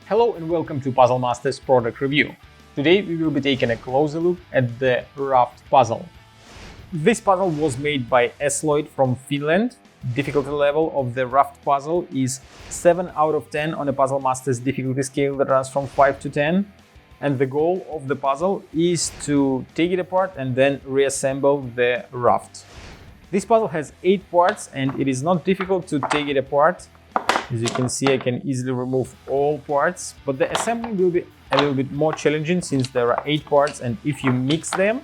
Hello and welcome to Puzzle Masters product review. Today we will be taking a closer look at the Raft puzzle. This puzzle was made by Esloid from Finland. Difficulty level of the Raft puzzle is 7 out of 10 on a Puzzle Masters difficulty scale that runs from 5 to 10. And the goal of the puzzle is to take it apart and then reassemble the raft. This puzzle has 8 parts and it is not difficult to take it apart. As you can see, I can easily remove all parts, but the assembling will be a little bit more challenging since there are 8 parts, and if you mix them,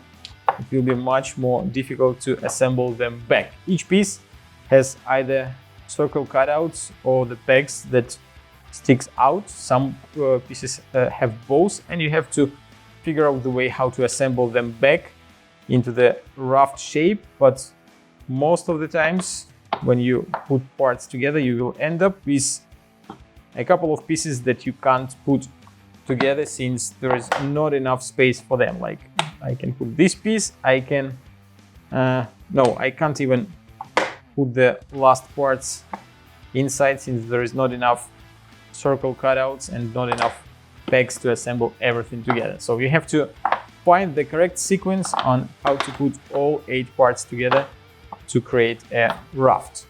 it will be much more difficult to assemble them back. Each piece has either circle cutouts or the pegs that sticks out. Some pieces have both, and you have to figure out the way how to assemble them back into the raft shape, but most of the times when you put parts together, you will end up with a couple of pieces that you can't put together since there is not enough space for them. Like I can put this piece, I can't even put the last parts inside since there is not enough circle cutouts and not enough pegs to assemble everything together. So you have to find the correct sequence on how to put all 8 parts together to create a raft.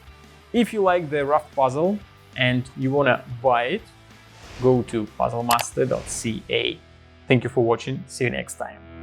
If you like the raft puzzle and you wanna buy it, go to puzzlemaster.ca. Thank you for watching. See you next time.